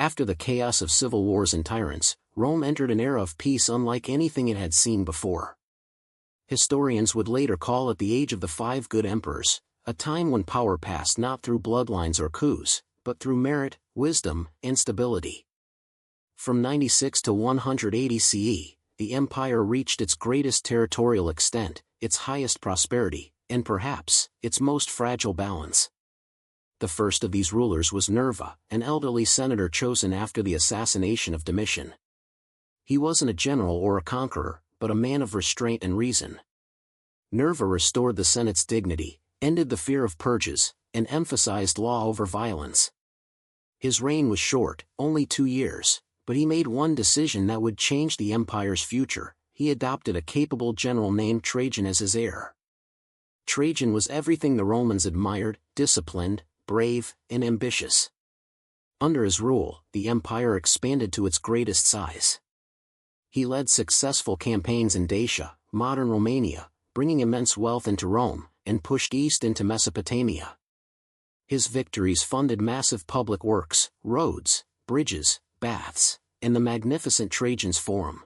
After the chaos of civil wars and tyrants, Rome entered an era of peace unlike anything it had seen before. Historians would later call it the Age of the Five Good Emperors, a time when power passed not through bloodlines or coups, but through merit, wisdom, and stability. From 96 to 180 CE, the empire reached its greatest territorial extent, its highest prosperity, and perhaps, its most fragile balance. The first of these rulers was Nerva, an elderly senator chosen after the assassination of Domitian. He wasn't a general or a conqueror, but a man of restraint and reason. Nerva restored the Senate's dignity, ended the fear of purges, and emphasized law over violence. His reign was short, only 2 years, but he made one decision that would change the empire's future. He adopted a capable general named Trajan as his heir. Trajan was everything the Romans admired: disciplined, brave, and ambitious. Under his rule, the empire expanded to its greatest size. He led successful campaigns in Dacia, modern Romania, bringing immense wealth into Rome, and pushed east into Mesopotamia. His victories funded massive public works, roads, bridges, baths, and the magnificent Trajan's Forum.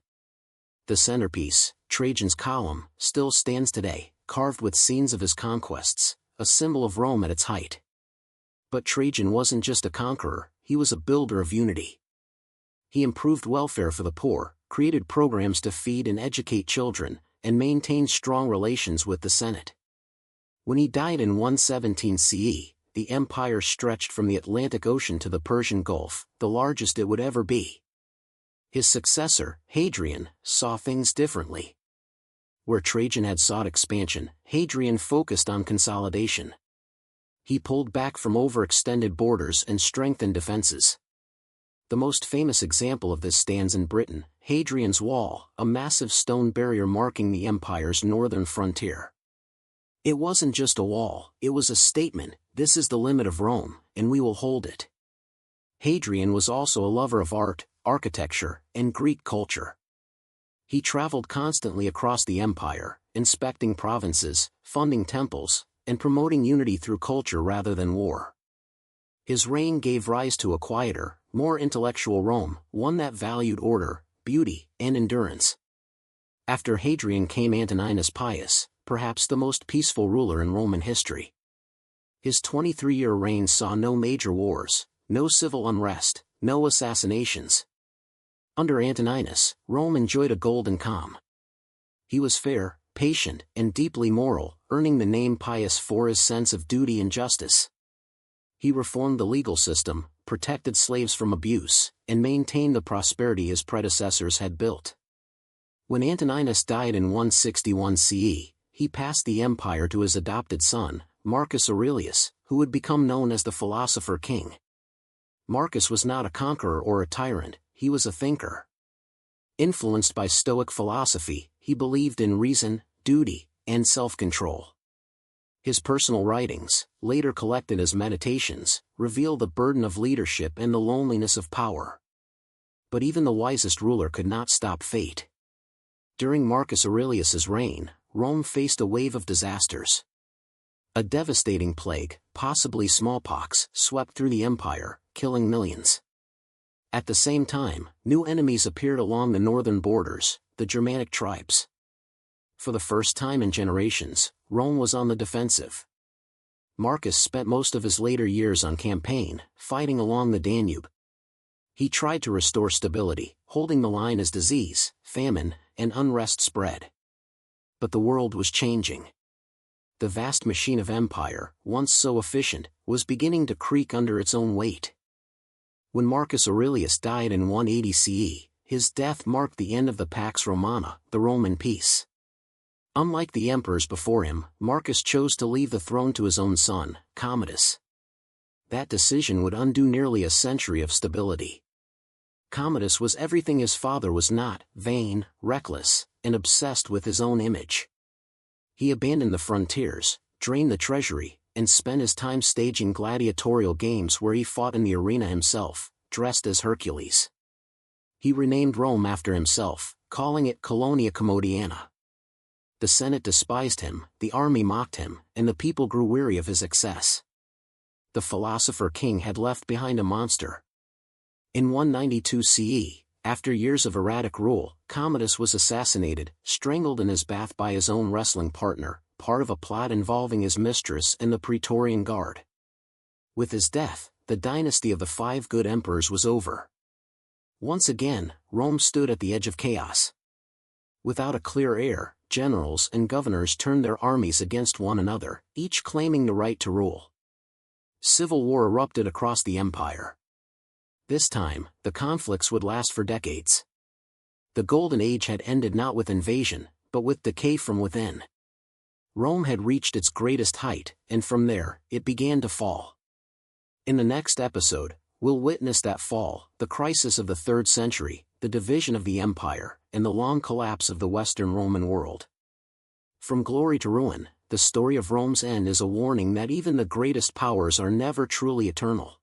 The centerpiece, Trajan's Column, still stands today, carved with scenes of his conquests, a symbol of Rome at its height. But Trajan wasn't just a conqueror, he was a builder of unity. He improved welfare for the poor, created programs to feed and educate children, and maintained strong relations with the Senate. When he died in 117 CE, the empire stretched from the Atlantic Ocean to the Persian Gulf, the largest it would ever be. His successor, Hadrian, saw things differently. Where Trajan had sought expansion, Hadrian focused on consolidation. He pulled back from overextended borders and strengthened defenses. The most famous example of this stands in Britain, Hadrian's Wall, a massive stone barrier marking the empire's northern frontier. It wasn't just a wall, it was a statement: this is the limit of Rome, and we will hold it. Hadrian was also a lover of art, architecture, and Greek culture. He traveled constantly across the empire, inspecting provinces, funding temples, and promoting unity through culture rather than war. His reign gave rise to a quieter, more intellectual Rome, one that valued order, beauty, and endurance. After Hadrian came Antoninus Pius, perhaps the most peaceful ruler in Roman history. His 23-year reign saw no major wars, no civil unrest, no assassinations. Under Antoninus, Rome enjoyed a golden calm. He was fair, patient, and deeply moral, earning the name Pius for his sense of duty and justice. He reformed the legal system, protected slaves from abuse, and maintained the prosperity his predecessors had built. When Antoninus died in 161 CE, he passed the empire to his adopted son, Marcus Aurelius, who would become known as the philosopher king. Marcus was not a conqueror or a tyrant, he was a thinker. Influenced by Stoic philosophy, he believed in reason, duty, and self-control. His personal writings, later collected as meditations, reveal the burden of leadership and the loneliness of power. But even the wisest ruler could not stop fate. During Marcus Aurelius's reign, Rome faced a wave of disasters. A devastating plague, possibly smallpox, swept through the empire, killing millions. At the same time, new enemies appeared along the northern borders, the Germanic tribes. For the first time in generations, Rome was on the defensive. Marcus spent most of his later years on campaign, fighting along the Danube. He tried to restore stability, holding the line as disease, famine, and unrest spread. But the world was changing. The vast machine of empire, once so efficient, was beginning to creak under its own weight. When Marcus Aurelius died in 180 CE, his death marked the end of the Pax Romana, the Roman peace. Unlike the emperors before him, Marcus chose to leave the throne to his own son, Commodus. That decision would undo nearly a century of stability. Commodus was everything his father was not: vain, reckless, and obsessed with his own image. He abandoned the frontiers, drained the treasury, and spent his time staging gladiatorial games where he fought in the arena himself, dressed as Hercules. He renamed Rome after himself, calling it Colonia Commodiana. The Senate despised him, the army mocked him, and the people grew weary of his excess. The philosopher king had left behind a monster. In 192 CE, after years of erratic rule, Commodus was assassinated, strangled in his bath by his own wrestling partner, part of a plot involving his mistress and the Praetorian Guard. With his death, the dynasty of the 5 good emperors was over. Once again, Rome stood at the edge of chaos. Without a clear heir, generals and governors turned their armies against one another, each claiming the right to rule. Civil war erupted across the empire. This time, the conflicts would last for decades. The Golden Age had ended not with invasion, but with decay from within. Rome had reached its greatest height, and from there, it began to fall. In the next episode, we'll witness that fall, the crisis of the 3rd century, the division of the empire, and the long collapse of the Western Roman world. From glory to ruin, the story of Rome's end is a warning that even the greatest powers are never truly eternal.